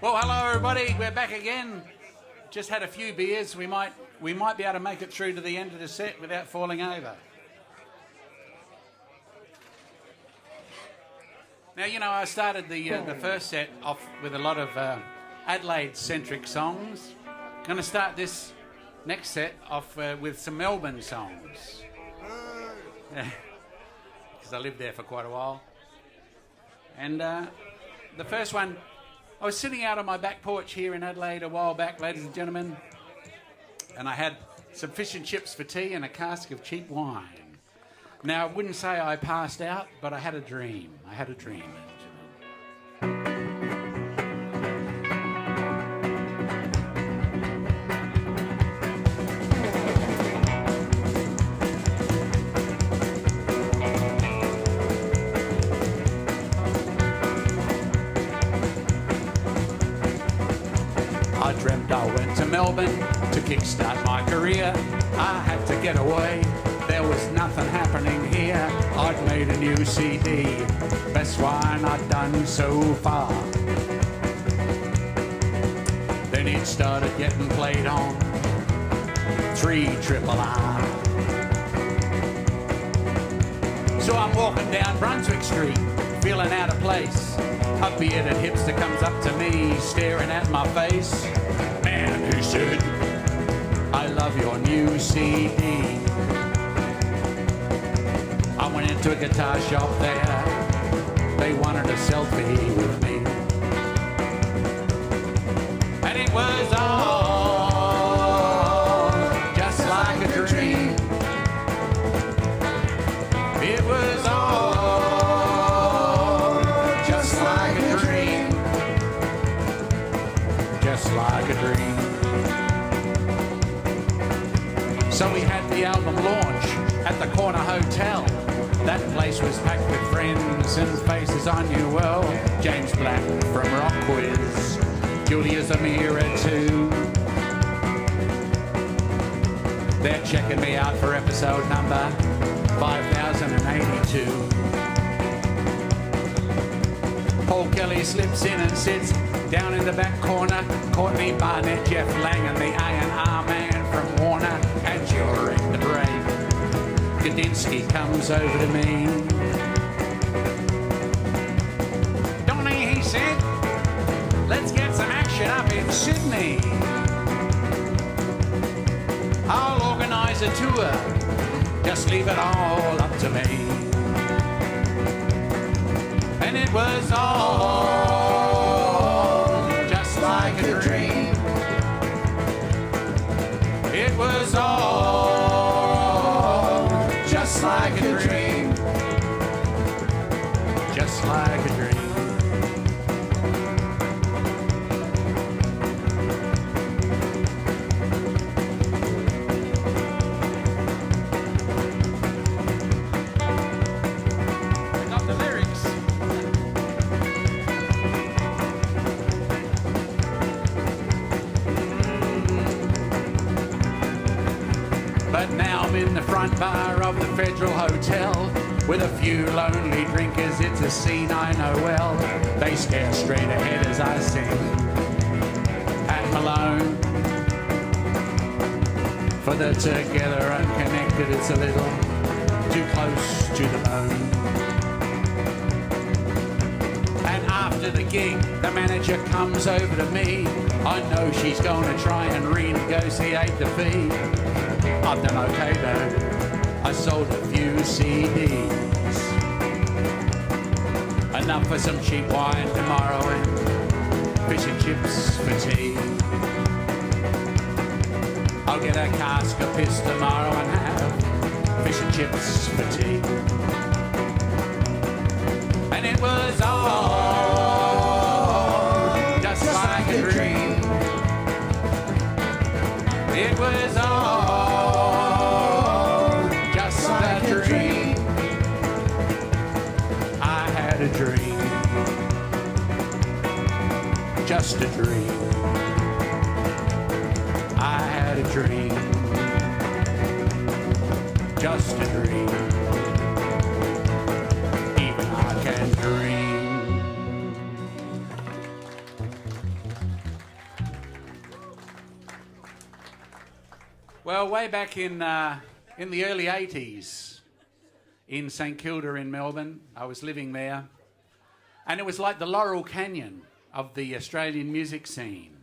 Well, hello everybody. We're back again. Just had a few beers. We might be able to make it through to the end of the set without falling over. Now, you know, I started the first set off with a lot of Adelaide-centric songs. Going to start this next set off with some Melbourne songs. Because I lived there for quite a while. And the first one, I was sitting out on my back porch here in Adelaide a while back, ladies and gentlemen, and I had some fish and chips for tea and a cask of cheap wine. Now, I wouldn't say I passed out, but I had a dream. I had a dream. I dreamt I went to Melbourne to kickstart my career. I had to get away, there was nothing happening here. I'd made a new CD, best one I'd done so far. Then it started getting played on 3RRR. So I'm walking down Brunswick Street, feeling out of place. A bearded hipster comes up to me, staring at my face. Man, who said, I love your new CD. I went into a guitar shop there. They wanted a selfie with me. And it was all just like a dream. It was all like a dream. So we had the album launch at the Corner Hotel. That place was packed with friends and faces I knew well. James Black from Rock Quiz, Julia Zamira too. They're checking me out for episode number 5082. Paul Kelly slips in and sits down in the back corner. Courtney Barnett, Jeff Lang and the A&R man from Warner. And during the break, Gadinsky comes over to me. Donnie, he said, let's get some action up in Sydney. I'll organise a tour, just leave it all up to me. And it was all just like a dream. It was all just like a dream. Just like a dream. But now I'm in the front bar of the Federal Hotel with a few lonely drinkers. It's a scene I know well. They stare straight ahead as I sing Pat Malone. For the together unconnected, it's a little too close to the bone. And after the gig, the manager comes over to me. I know she's going to try and renegotiate the fee. I've done okay though, I sold a few CDs. Enough for some cheap wine tomorrow and fish and chips for tea. I'll get a cask of piss tomorrow and have fish and chips for tea. And it was all just like a dream. It was all just like a dream. I had a dream, just a dream. I had a dream, just a dream. Even I can dream. Well, way back in the early 80s in St Kilda in Melbourne, I was living there, and it was like the Laurel Canyon of the Australian music scene.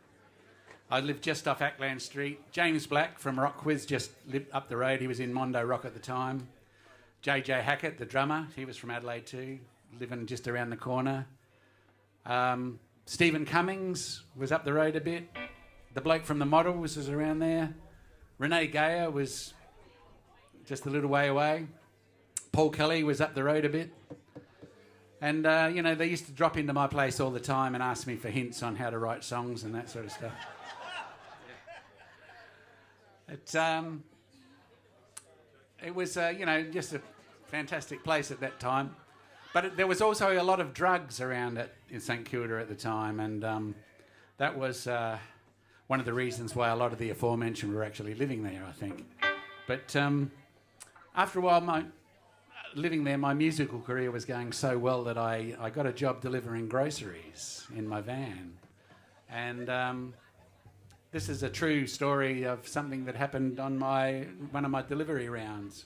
I lived just off Ackland Street. James Black from Rock Quiz just lived up the road. He was in Mondo Rock at the time. JJ Hackett, the drummer, he was from Adelaide too, living just around the corner. Stephen Cummings was up the road a bit. The bloke from the Models was around there. Renee Gayer was just a little way away. Paul Kelly was up the road a bit. And, they used to drop into my place all the time and ask me for hints on how to write songs and that sort of stuff. It was, just a fantastic place at that time. But there was also a lot of drugs around it in St Kilda at the time, and that was one of the reasons why a lot of the aforementioned were actually living there, I think. But after a while, living there, my musical career was going so well that I got a job delivering groceries in my van. And this is a true story of something that happened on one of my delivery rounds.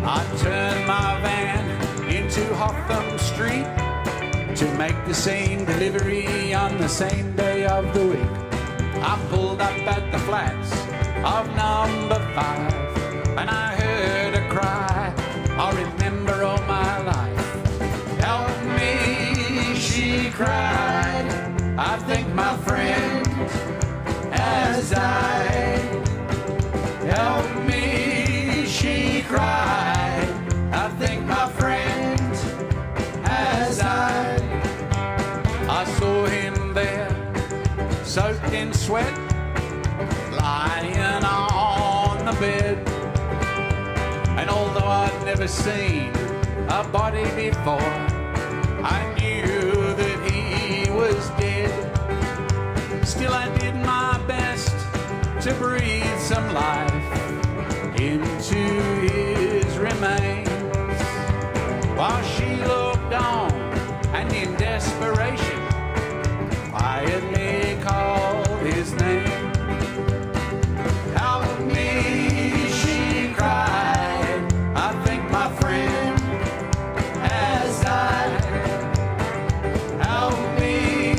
I turned my van into Hotham Street to make the same delivery on the same day of the week. I pulled up at the flats of number 5 and I heard a cry I remember all my life. Help me, she cried. I think my friend has died. Help me, she cried. I think my friend has died. I saw him there, soaked in sweat, lying on the bed. And although I'd never seen a body before, I knew that he was dead. Still I did my best to breathe some life into his remains, while she looked on and in desperation quietly called his name. Help me, she cried. I think my friend has died. Help me,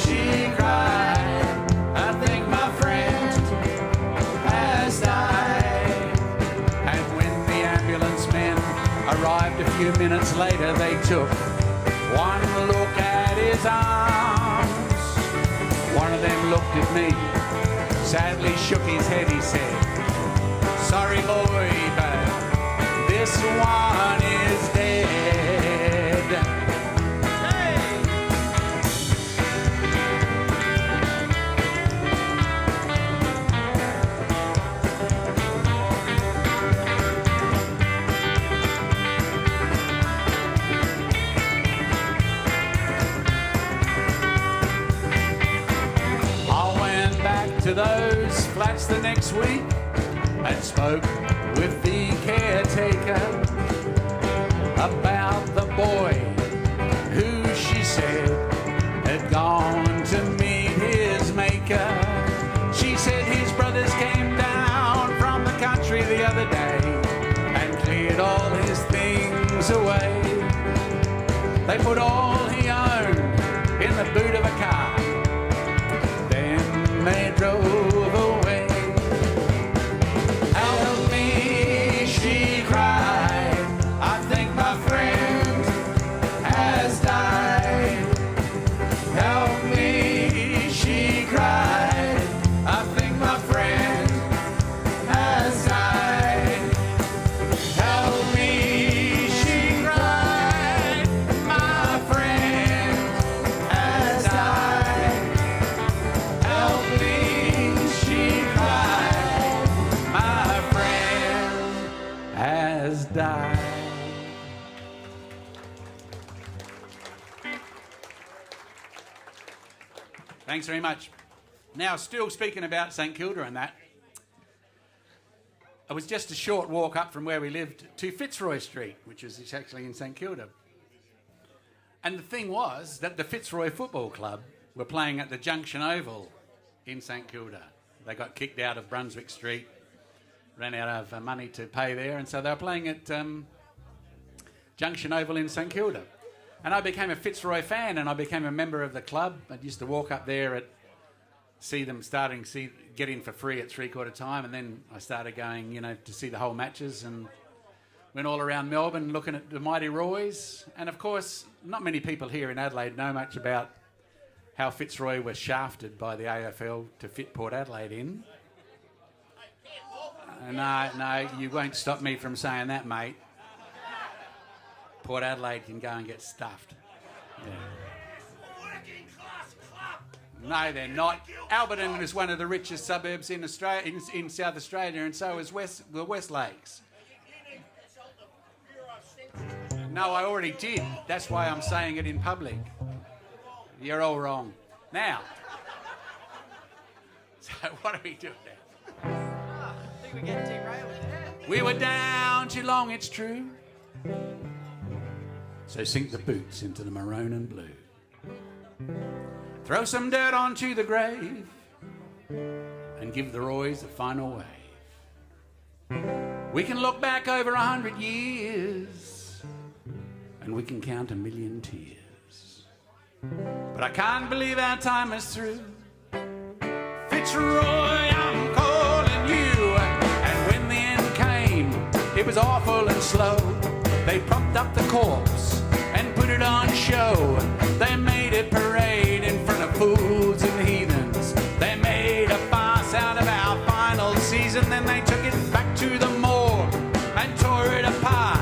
she cried. I think my friend has died. And when the ambulance men arrived a few minutes later, they took one look at his arms. One of them looked at me, sadly shook his head. He said, "Sorry boy, but this one is dead." Hey! To those flats the next week and spoke with the caretaker about the boy who she said had gone to meet his maker. She said his brothers came down from the country the other day and cleared all his things away. They put all he owned in the boot of a car. They drove away. Help me, she cried. I think my friend has died. Help me, she cried. I think my friend has died. Help me, she cried. My friend has died. Help me, she cried. My friend has died. Thanks very much. Now, still speaking about St Kilda and that, it was just a short walk up from where we lived to Fitzroy Street, which is actually in St Kilda. And the thing was that the Fitzroy Football Club were playing at the Junction Oval in St Kilda. They got kicked out of Brunswick Street, ran out of money to pay there, and so they were playing at Junction Oval in St Kilda. And I became a Fitzroy fan, and I became a member of the club. I used to walk up there see them get in for free at three-quarter time, and then I started going, to see the whole matches, and went all around Melbourne looking at the Mighty Roys. And of course, not many people here in Adelaide know much about how Fitzroy was shafted by the AFL to fit Port Adelaide in. No, you won't stop me from saying that, mate. Port Adelaide can go and get stuffed. Yeah. No, they're not. Alberton is one of the richest suburbs in Australia, in South Australia, and so is the West Lakes. No, I already did. That's why I'm saying it in public. You're all wrong. Now, so what are we doing now? I think we get derailed. We were down too long, it's true. So sink the boots into the maroon and blue. Throw some dirt onto the grave and give the Roys a final wave. We can look back over 100 years and we can count 1,000,000 tears. But I can't believe our time is through. Fitzroy, I'm calling you. And when the end came, it was awful and slow. They propped up the corpse and put it on show. They made a parade in front of fools and heathens. They made a farce out of our final season. Then they took it back to the morgue and tore it apart,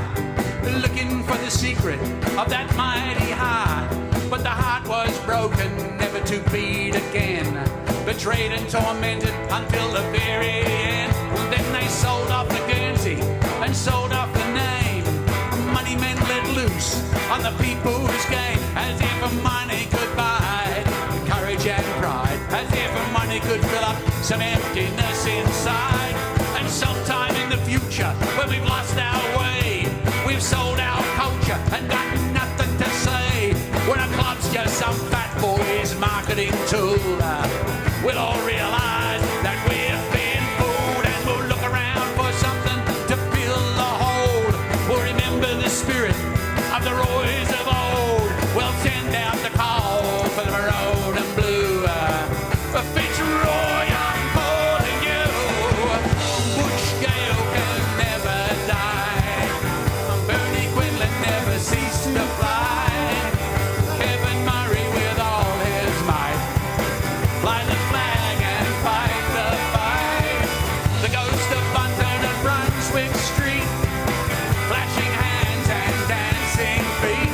looking for the secret of that mighty heart. But the heart was broken, never to beat again, betrayed and tormented until the very end. Then they sold off the Guernsey and sold off the name. Money men let loose on the people's game, as if money could buy courage and pride, as if money could fill up some emptiness inside. And sometime in the future, when we've lost our way, we've sold our culture and got nothing to say. When a club's just some fat boy's marketing tool, we'll all realise that we've been fooled, and we'll look around for something to fill the hole. We'll remember the spirit of the Roys of old. We'll send out the call for the maroon and blue. Fitzroy, I'm calling you. Butch Gale can never die. Bernie Quinlan never ceased to fly. Kevin Murray with all his might, fly the flag and fight the fight. The ghost of Bunton and Brunswick Street, flashing hands and dancing feet.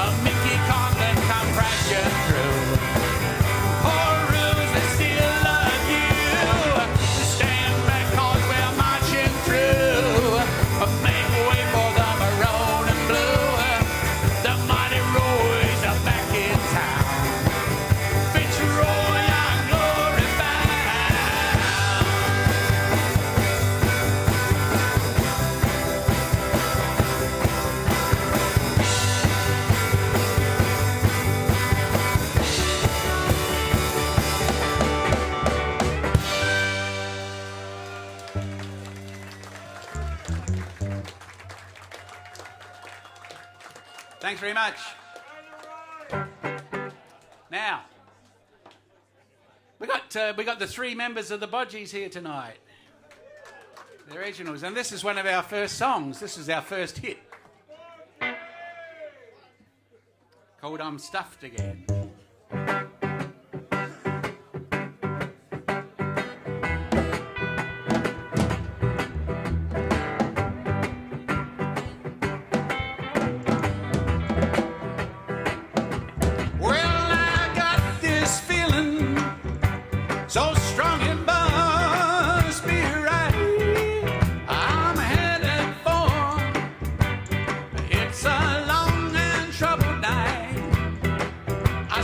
A Mickey Conlon come crashing through. Poor Ruse, we still love you. Stand back 'cause we're marching through. Make way for the maroon and blue. The mighty Roys are back in town. Fitzroy, our glory bound. Thanks very much. Now, we got the three members of the Bodgies here tonight. The originals, and this is one of our first songs. This is our first hit, called "I'm Stuffed Again." So strong it must be right. I'm headed for. It's a long and troubled night. I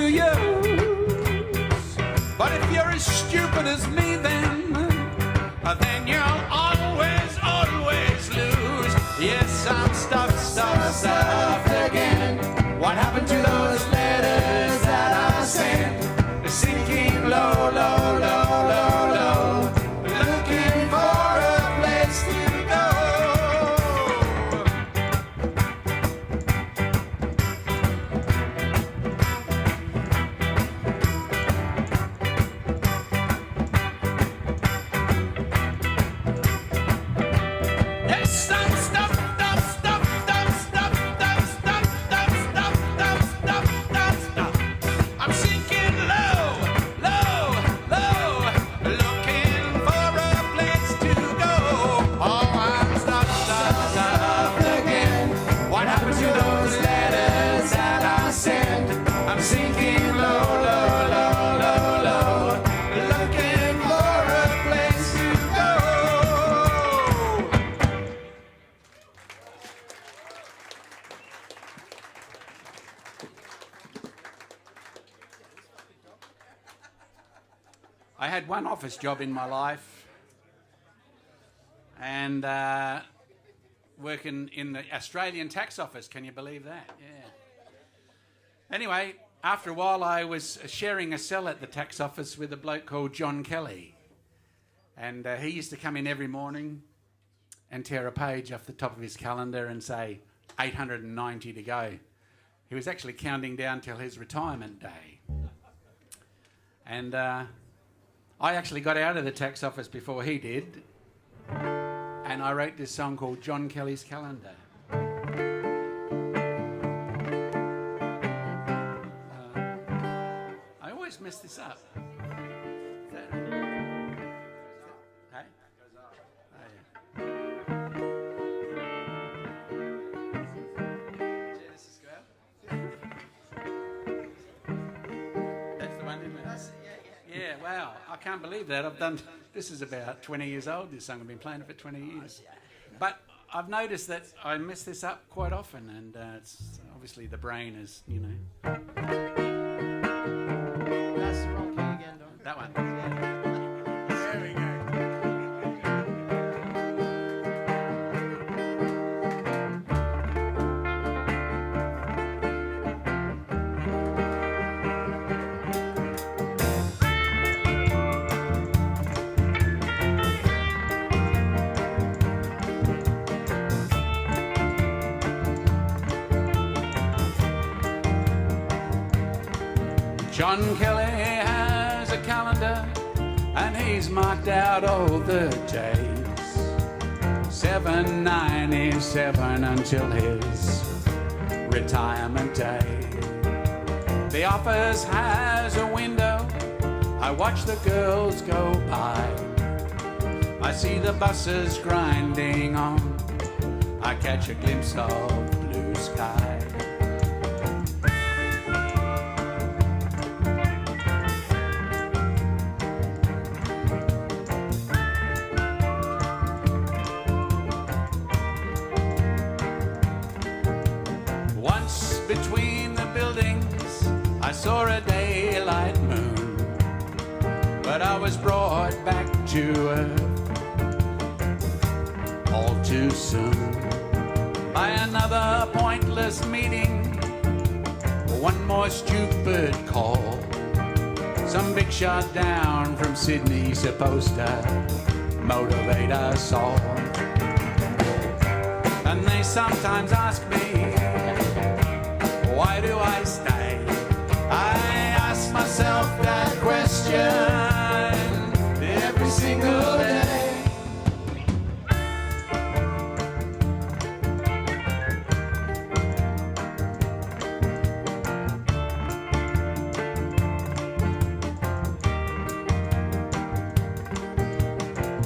use. But if you're as stupid as me, then you'll always, always lose. Yes, I'm stuffed again. What happened to those letters that I sent? Sinking low, low, low, low, low, looking for a place to go. Yes, I'm stuffed. I'm sinking low, low, low, looking for a place to go. Oh, I'm stuffed again. What happened to those letters that I sent? I'm sinking low, low, low, low, low, looking for a place to go. I had one office job in my life, and working in the Australian tax office. Can you believe that? Yeah. Anyway, after a while I was sharing a cell at the tax office with a bloke called John Kelly. And he used to come in every morning and tear a page off the top of his calendar and say, 890 to go. He was actually counting down till his retirement day. And I actually got out of the tax office before he did, and I wrote this song called John Kelly's Calendar. I always mess this up. Hey? Oh, yeah. Genesis go out. That's the one, isn't it? Yeah, wow. I can't believe that. I've done, this is about 20 years old, this song. I've been playing it for 20 years. But I've noticed that I mess this up quite often, and it's obviously the brain is, you know. That's the wrong key again, Don. That one. There we go. John Kelly has a calendar, and he's marked out all the days. 797 until his retirement day. The office has a window, I watch the girls go by. I see the buses grinding on, I catch a glimpse of blue sky. Between the buildings I saw a daylight moon, but I was brought back to earth all too soon by another pointless meeting, one more stupid call. Some big shot down from Sydney supposed to motivate us all. And they sometimes ask me, why do I stay? I ask myself that question every single day.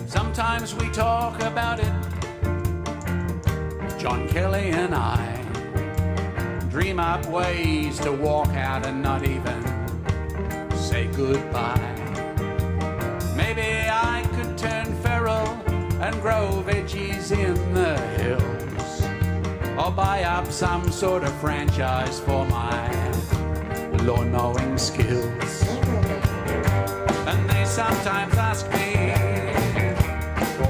Sometimes we talk about it, John Kelly and I. Dream up ways to walk out and not even say goodbye. Maybe I could turn feral and grow veggies in the hills, or buy up some sort of franchise for my lawn mowing skills. And they sometimes ask me,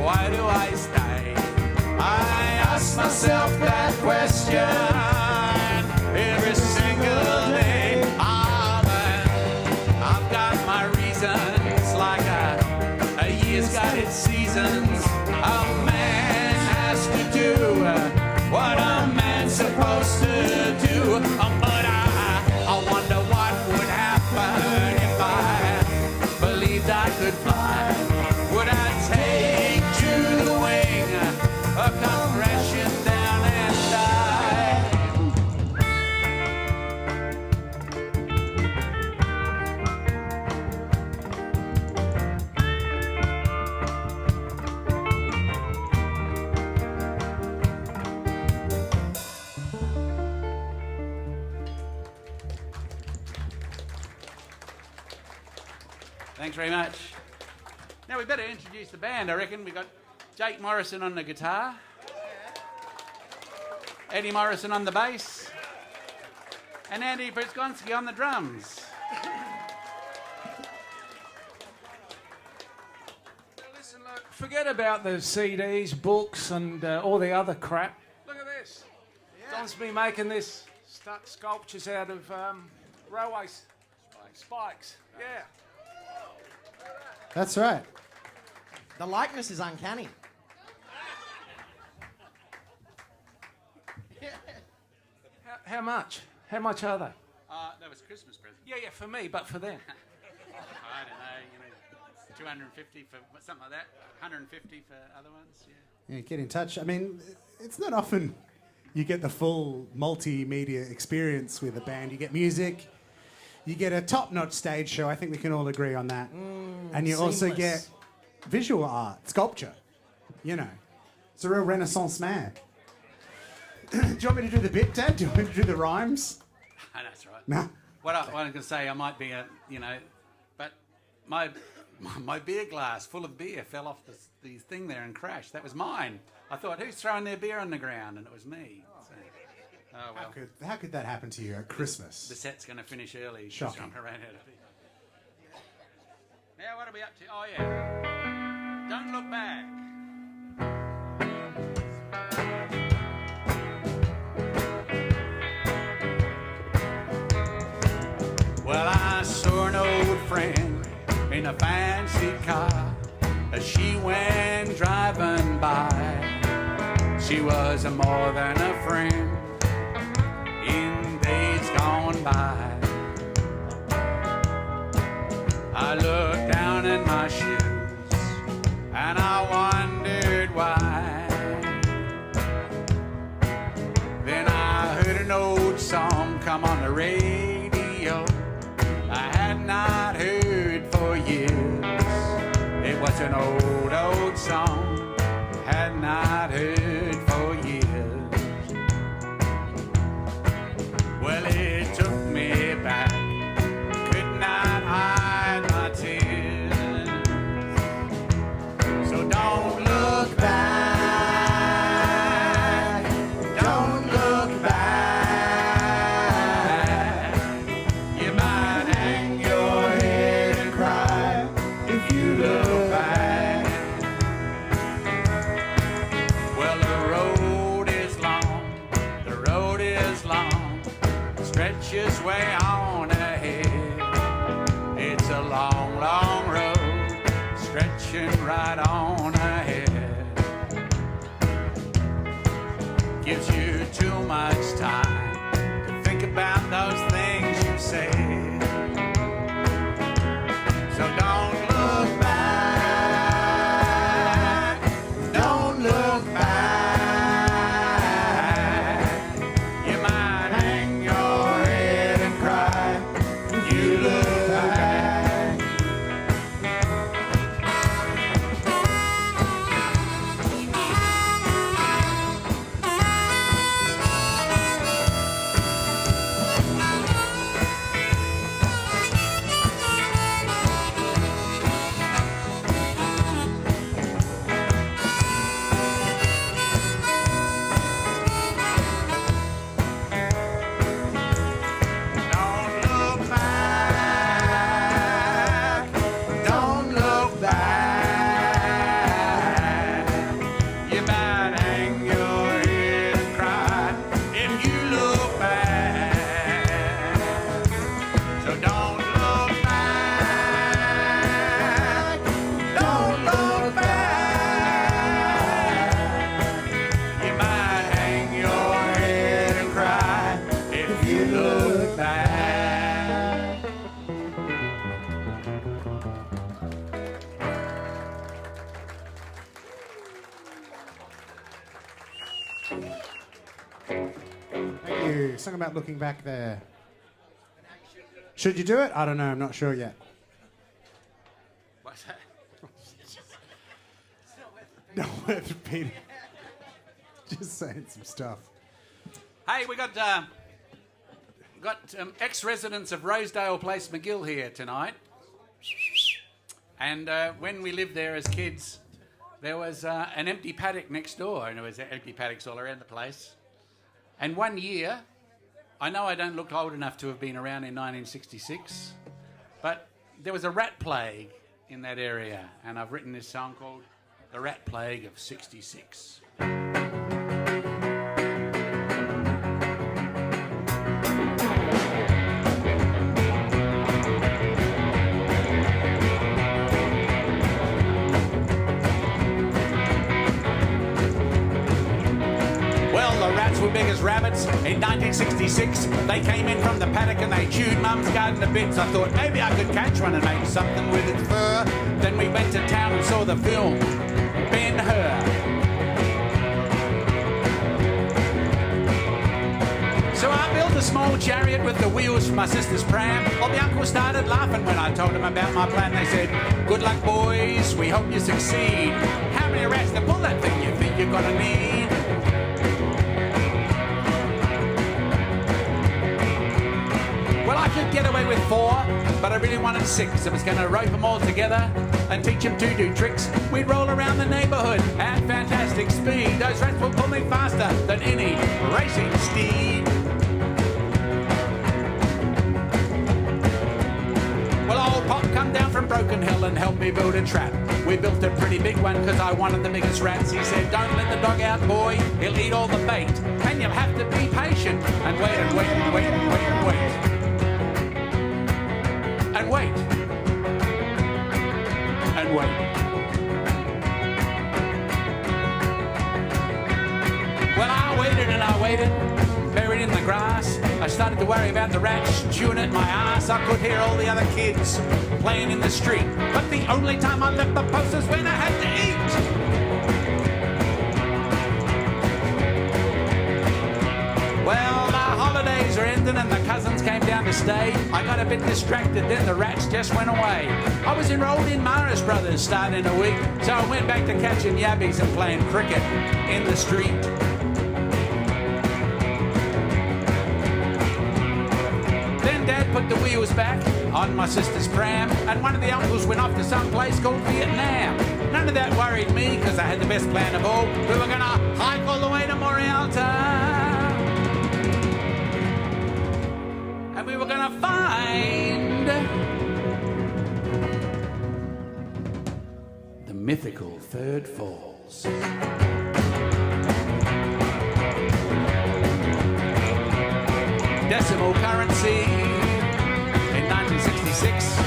why do I stay? I ask myself that question every single day. But I've got my reasons, like a year's got its seasons. A man has to do what a man's supposed to do. But I wonder what would happen if I believed I could fly. Would I take to the wing or come crashing down and die? Thanks very much. Now we better introduce the band, I reckon. We've got Jake Morrison on the guitar, Eddie Morrison on the bass, and Andy Brzezinski on the drums. Listen, look, forget about the CDs, books, and all the other crap. Look at this. Don's been making this sculptures out of railway spikes. Yeah. That's right. The likeness is uncanny. How much? How much are they? That was Christmas present. Yeah, for me, but for them. I don't know, 250 for something like that, 150 for other ones, yeah. Yeah, get in touch. I mean, it's not often you get the full multimedia experience with a band. You get music, you get a top-notch stage show. I think we can all agree on that. And you also get visual art, sculpture. It's a real Renaissance man. Do you want me to do the bit, Dad? Do you want me to do the rhymes? That's right. No. What I was going to say, I might be but my beer glass full of beer fell off the thing there and crashed. That was mine. I thought, who's throwing their beer on the ground? And it was me. So, oh well. How could that happen to you at Christmas? The set's going to finish early. Shocking. I ran out of beer. Now what are we up to? Oh yeah. Don't look back. Well, I saw an old friend in a fancy car as she went driving by. She was more than a friend in days gone by. I looked down in my shoes and I wondered why. Then I heard an old song come on the radio I had not heard for years. It was an old song, had not heard for years. Well, it took me back, could not hide my tears. So don't look back, don't look back. You might hang your head and cry if you look back. Well, the road is long, stretches way on ahead. It's a long, long road, stretching right on ahead. Gives you too much time to think about those things you said. So don't look back, don't look back. You might hang your head and cry if you look back. Thank you. Song about looking back there. Should you do it? I don't know. I'm not sure yet. What's that? Not worth repeating. Just saying some stuff. Hey, we got ex-residents of Rosedale Place, McGill here tonight. And when we lived there as kids, there was an empty paddock next door, and there was empty paddocks all around the place. And one year, I know I don't look old enough to have been around in 1966, but there was a rat plague in that area, and I've written this song called The Rat Plague of '66. Were big as rabbits in 1966. They came in from the paddock and they chewed Mum's garden to bits. I thought maybe I could catch one and make something with its fur. Then we went to town and saw the film Ben-Hur. So I built a small chariot with the wheels from my sister's pram. Well, the uncle started laughing when I told him about my plan. They said, "Good luck, boys, we hope you succeed. How many rats to pull that thing you think you're gonna need?" Well, I could get away with 4, but I really wanted 6. I was going to rope them all together and teach them to do tricks. We'd roll around the neighbourhood at fantastic speed. Those rats would pull me faster than any racing steed. Well, old Pop come down from Broken Hill and helped me build a trap. We built a pretty big one because I wanted the biggest rats. He said, "Don't let the dog out, boy. He'll eat all the bait. And you'll have to be patient and wait and wait and wait and wait and wait. And wait. And wait." Well, I waited and I waited, buried in the grass. I started to worry about the rats chewing at my ass. I could hear all the other kids playing in the street, but the only time I left the post was when I had to eat. Well, the holidays are ending and the cousins came down to stay. I got a bit distracted, then the rats just went away. I was enrolled in Morris Brothers starting a week, so I went back to catching yabbies and playing cricket in the street. Then Dad put the wheels back on my sister's pram, and one of the uncles went off to some place called Vietnam. None of that worried me, because I had the best plan of all. We were going to hike all the way to Morialta. And we were going to find the mythical Third Falls. Decimal currency in 1966.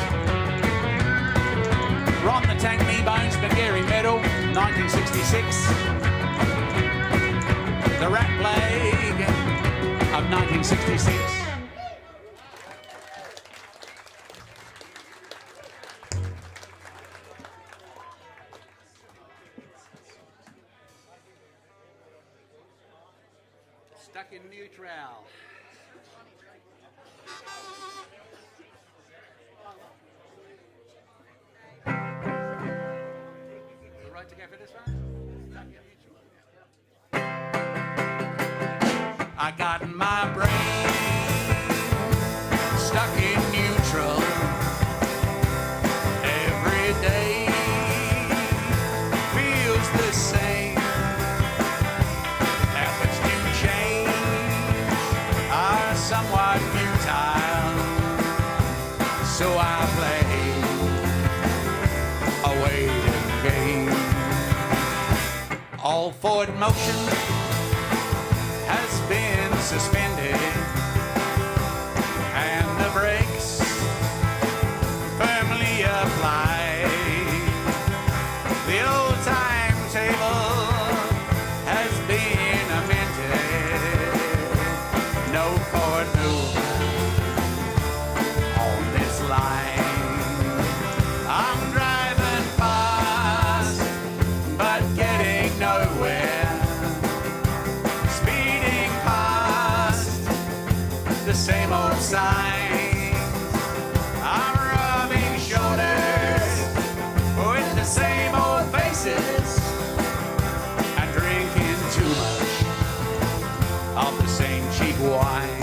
Ron the Tank Knee Bones McGarry Medal, 1966. The Rat Plague of 1966. Stuck in neutral. Right to go for this one? Stuck in neutral. I got my brain stuck in neutral. Every day feels the same. Efforts to change are somewhat futile, so I play a waiting game. All forward motion has been suspended, and the brakes firmly applied. The old timetable has been amended. No forward movement on this line. I'm driving fast, but getting nowhere. same old signs. I'm rubbing shoulders with the same old faces and drinking too much of the same cheap wine.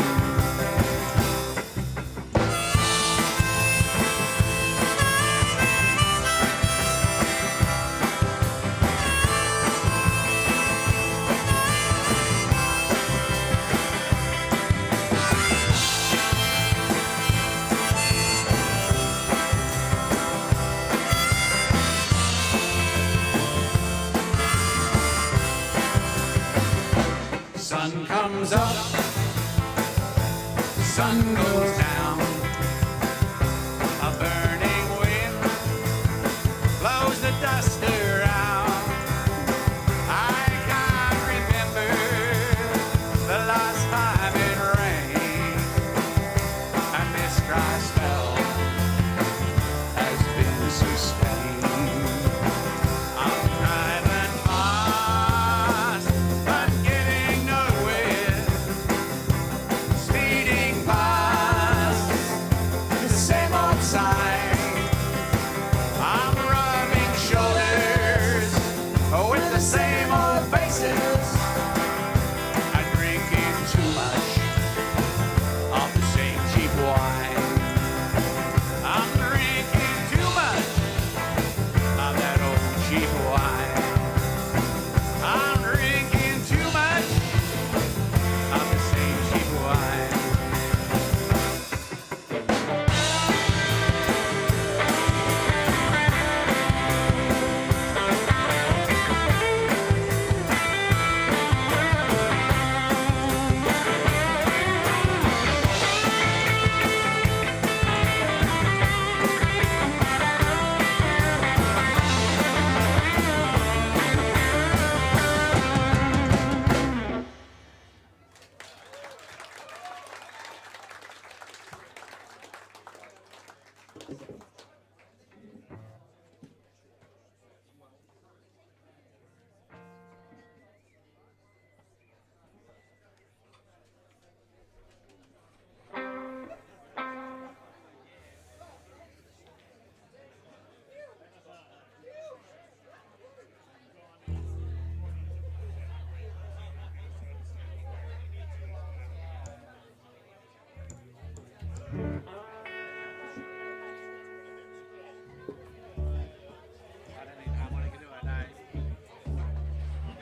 Sun comes up, sun goes down. A burning wind blows the dust around. I can't remember the last time it rained, and this dry spell has been sustained. I'm driving fast, but getting nowhere. Speeding past the same old sign. I'm rubbing shoulders with the same old faces and drinking too much of the same cheap wine. I'm drinking too much of that old cheap wine. I'm drinking too much of the same cheap wine.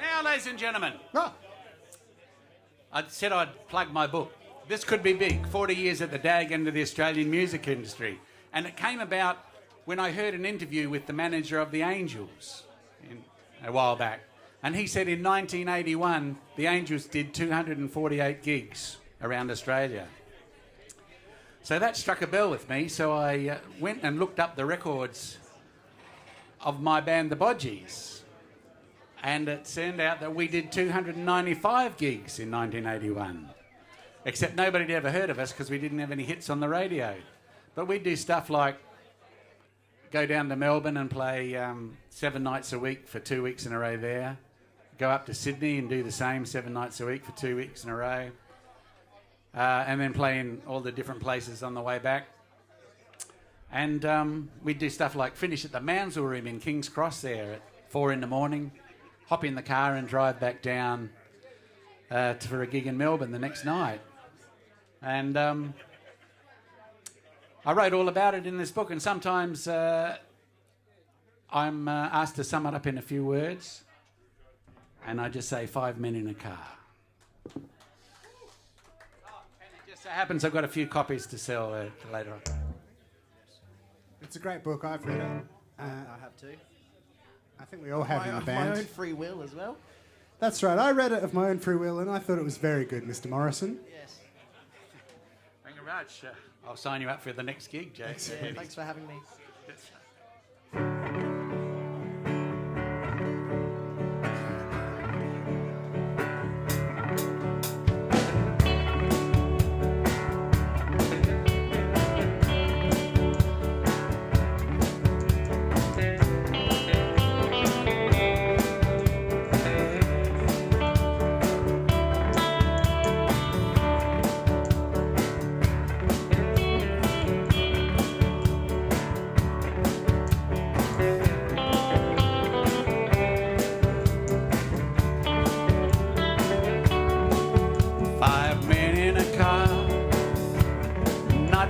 Now, ladies and gentlemen, Oh, I said I'd plug my book. This could be big. 40 years at the dag end of the Australian music industry. And it came about when I heard an interview with the manager of the Angels a while back. And he said in 1981, the Angels did 248 gigs around Australia. So that struck a bell with me. So I went and looked up the records of my band, the Bodgies. And it turned out that we did 295 gigs in 1981. Except nobody had ever heard of us because we didn't have any hits on the radio. But we'd do stuff like go down to Melbourne and play 7 nights a week for 2 weeks in a row there. Go up to Sydney and do the same 7 nights a week for 2 weeks in a row. And then play in all the different places on the way back. And we'd do stuff like finish at the Mansell Room in King's Cross there at 4 in the morning, hop in the car and drive back down for a gig in Melbourne the next night. And I wrote all about it in this book, and sometimes I'm asked to sum it up in a few words, and I just say 5 men in a car. And it just so happens I've got a few copies to sell later on. It's a great book. I've read it. I have too. I think we all have in the Of band. my own free will as well. That's right. I read it of my own free will, and I thought it was very good, Mr. Morrison. Yes. Thank you very much. I'll sign you up for the next gig, Jake. Yeah, thanks for having me.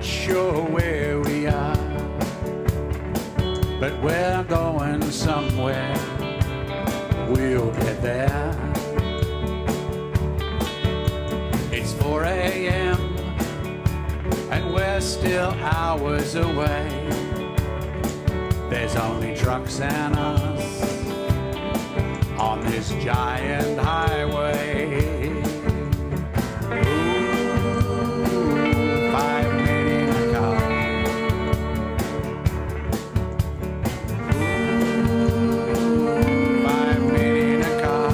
not sure where we are, but we're going somewhere. We'll get there. It's 4 a.m. and we're still hours away. There's only trucks and us on this giant highway. Ooh, 5 men in a car. Ooh, 5 men in a car.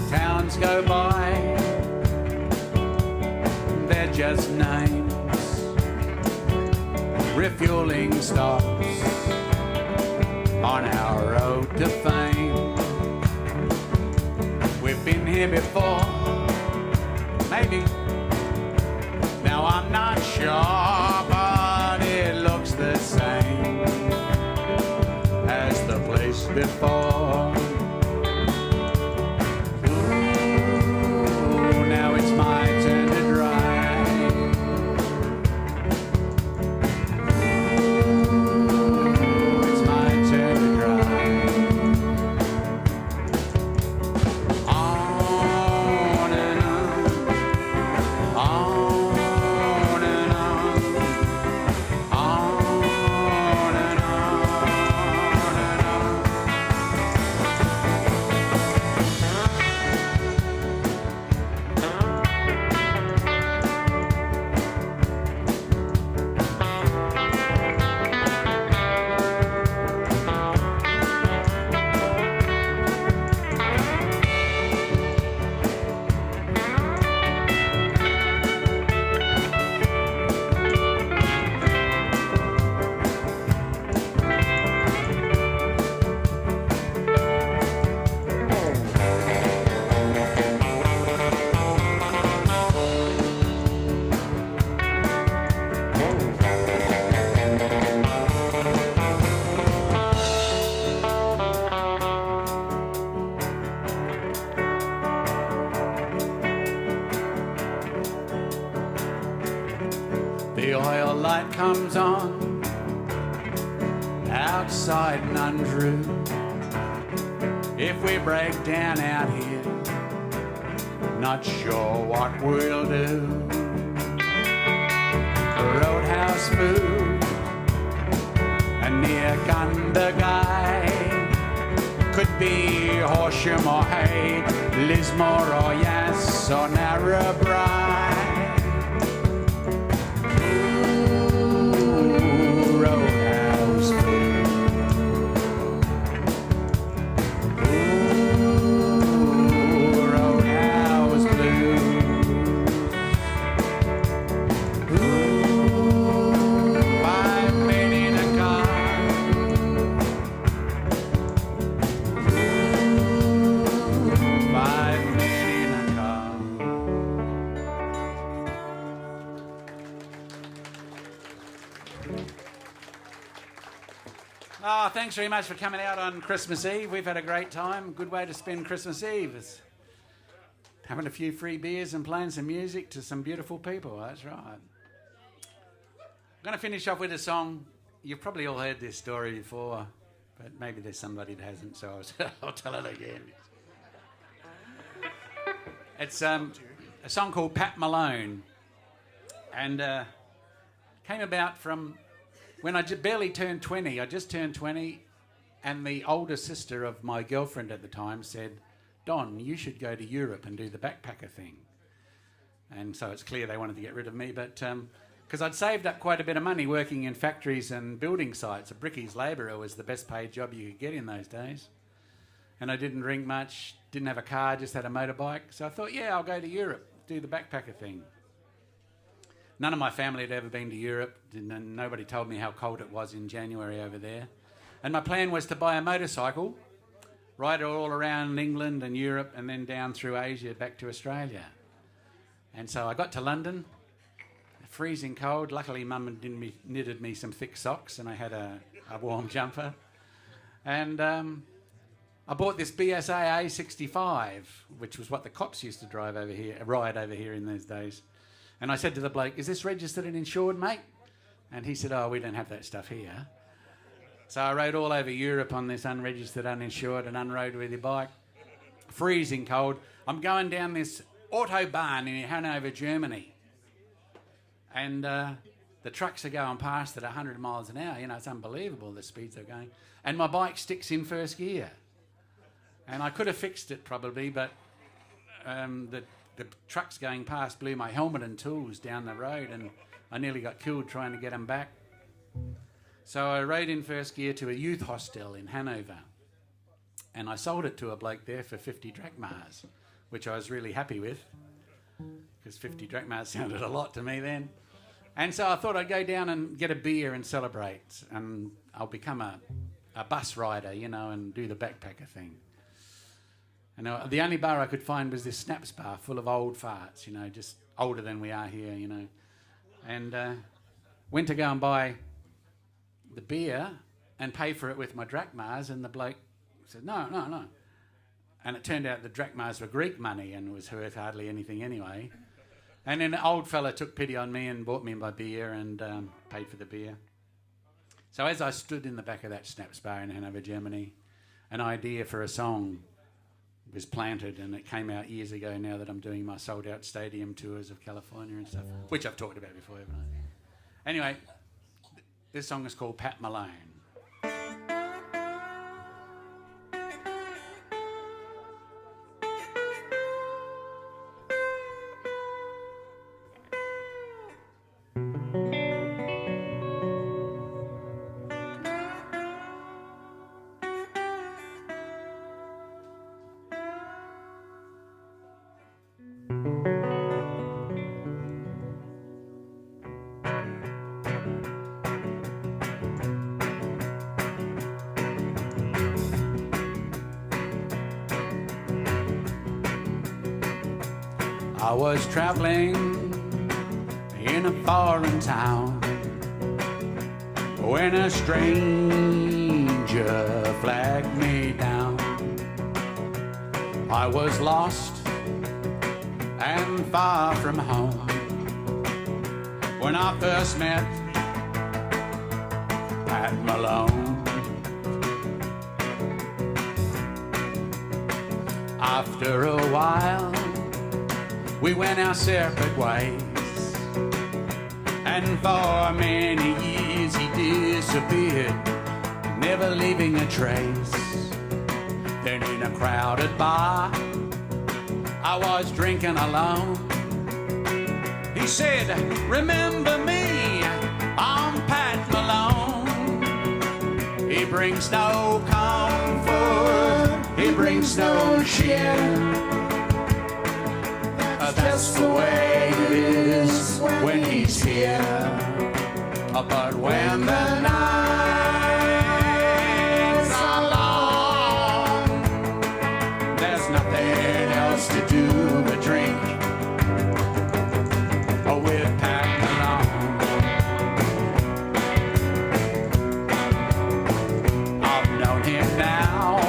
Towns go by, they're just names. Refueling stops on our road to fame. We've been here before, maybe. Now I'm not sure, but it looks the same as the place before. Ooh, now it's my turn to drive. The oil light comes on outside Nundroo. If we break down out here, not sure what we'll do. Roadhouse food and near Gundagai could be Horsham or Hay, Lismore or Yass or Narrabri. Oh, thanks very much for coming out on Christmas Eve. We've had a great time. Good way to spend Christmas Eve is having a few free beers and playing some music to some beautiful people. That's right. I'm going to finish off with a song. You've probably all heard this story before, but maybe there's somebody that hasn't, so I'll tell it again. It's a song called Pat Malone, and came about from when I barely turned 20. I just turned 20, and the older sister of my girlfriend at the time said, "Don, you should go to Europe and do the backpacker thing." And so it's clear they wanted to get rid of me, but because I'd saved up quite a bit of money working in factories and building sites. A brickies labourer was the best paid job you could get in those days. And I didn't drink much, didn't have a car, just had a motorbike. So I thought, yeah, I'll go to Europe, do the backpacker thing. None of my family had ever been to Europe. Nobody told me how cold it was in January over there. And my plan was to buy a motorcycle, ride it all around England and Europe, and then down through Asia back to Australia. And so I got to London, freezing cold. Luckily, Mum had knitted me some thick socks, and I had a warm jumper. And I bought this BSA A65, which was what the cops used to ride over here in those days. And I said to the bloke, is this registered and insured, mate? And he said, oh, we don't have that stuff here. So I rode all over Europe on this unregistered, uninsured and unroadworthy bike. Freezing cold. I'm going down this autobahn in Hanover, Germany. And the trucks are going past at 100 miles an hour. You know, it's unbelievable the speeds they're going. And my bike sticks in first gear. And I could have fixed it probably, but the trucks going past blew my helmet and tools down the road, and I nearly got killed trying to get them back. So I rode in first gear to a youth hostel in Hanover, and I sold it to a bloke there for 50 drachmas, which I was really happy with, because 50 drachmas sounded a lot to me then. And so I thought I'd go down and get a beer and celebrate, and I'll become a bus rider, you know, and do the backpacker thing. And the only bar I could find was this Snaps bar full of old farts, you know, just older than we are here, you know. And went to go and buy the beer and pay for it with my drachmas, and the bloke said, no. And it turned out the drachmas were Greek money and was worth hardly anything anyway. And then the old fella took pity on me and bought me my beer and paid for the beer. So as I stood in the back of that Snaps bar in Hanover, Germany, an idea for a song was planted, and it came out years ago now that I'm doing my sold-out stadium tours of California and stuff, which I've talked about before, haven't I? Anyway, this song is called Pat Malone. I was traveling in a foreign town when a stranger flagged me down. I was lost and far from home when I first met Pat Malone. After a while, we went our separate ways, and for many years he disappeared, never leaving a trace. Then in a crowded bar, I was drinking alone. He said, remember me, I'm Pat Malone. He brings no comfort, he brings no cheer. That's the way it is when he's here. But when the nights are long, there's nothing else to do but drink with Pat Malone. I've known him now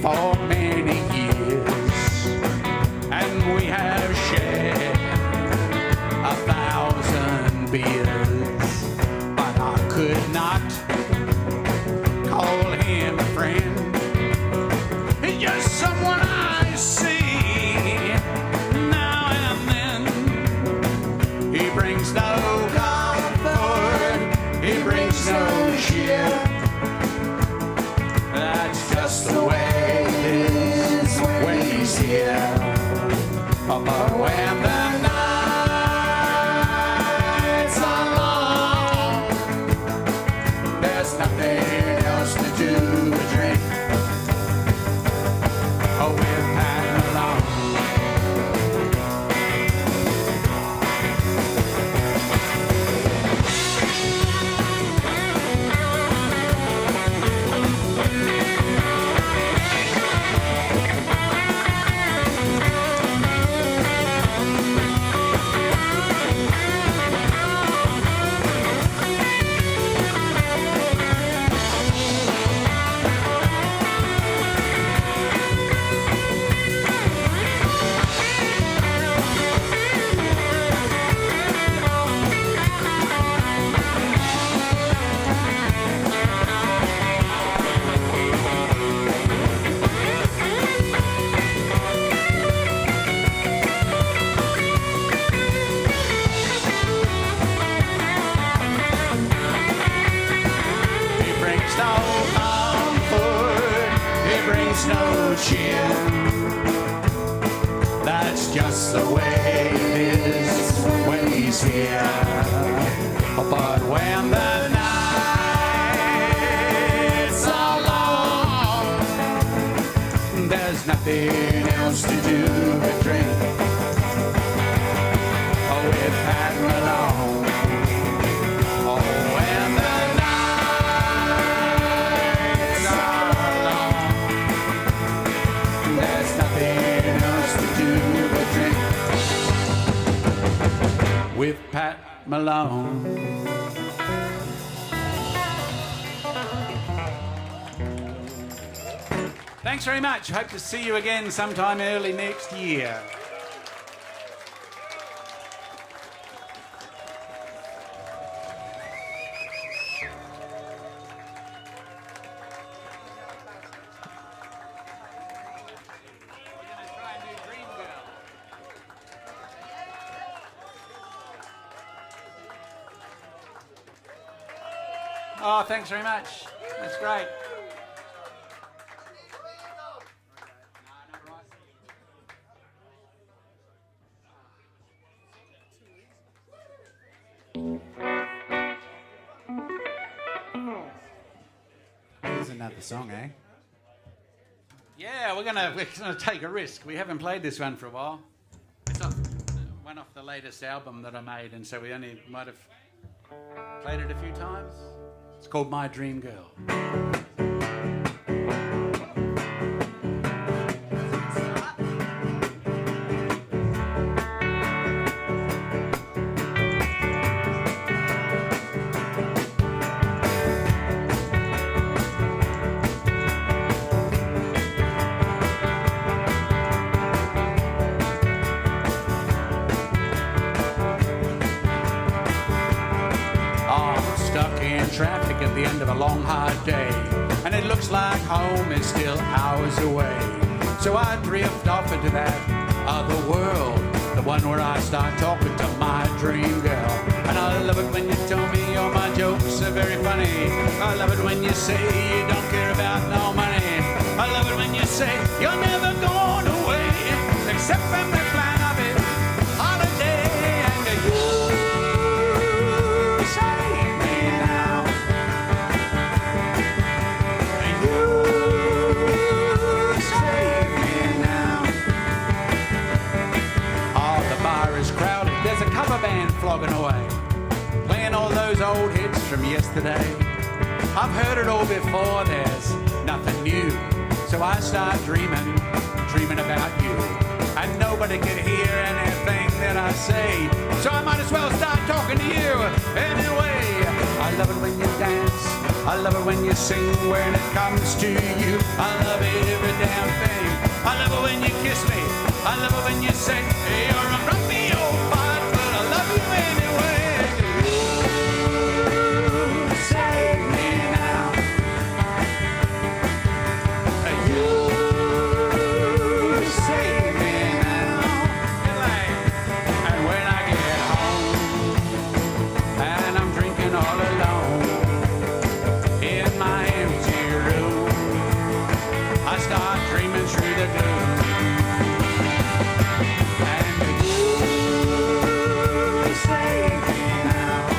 for many years, and we have shared 1,000 beers, but I could not call him a friend. He's just someone I see now and then. He brings no comfort, he brings no cheer. That's just the way it is when he's here. But when the nights are long, there's nothing else to do but drink with Pat Malone. That's the way it is when he's here. But when the nights are long, there's nothing else to do but drink with Pat Malone. Oh, when the nights are long, there's nothing else to do but drink with Pat Malone. Thanks very much. Hope to see you again sometime early next year. Oh, thanks very much. That's great. Here's another song, eh? Yeah, we're gonna take a risk. We haven't played this one for a while. It's one off the latest album that I made, and so we only might have played it a few times. It's called My Dream Girl. Traffic at the end of a long hard day, and it looks like home is still hours away. So I drift off into that other world, the one where I start talking to my dream girl. And I love it when you tell me all my jokes are very funny. I love it when you say you don't care about no money. I love it when you say you're never going away, except from the plan of it holiday. And you save me now. There's a cover band flogging away, playing all those old hits from yesterday. I've heard it all before, there's nothing new. So I start dreaming about you. And nobody can hear anything that I say, so I might as well start talking to you anyway. I love it when you dance, I love it when you sing. When it comes to you, I love it every damn thing. I love it when you kiss me, I love it when you say you're a grumpy old fart, but I love you anyway. You save me now. You save me now. And when I get home and I'm drinking all alone in my empty room, I start dreaming through the gloom. Save me now.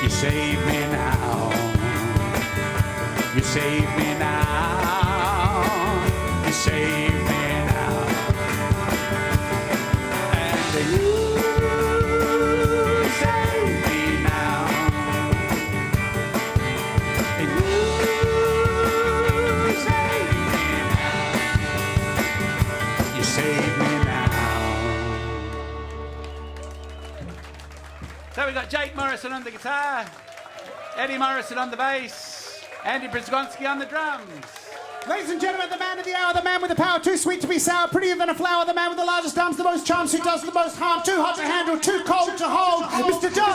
You save me now. You save me now. And you save me now. And you save me now. You save me now. So we got Jake Morrison on the guitar, Eddie Morrison on the bass, Andy Brzgonski on the drums. Ladies and gentlemen, the man of the hour, the man with the power, too sweet to be sour, prettier than a flower, the man with the largest arms, the most charms, who does the most harm, too hot to handle, too cold to hold, Mr. Don.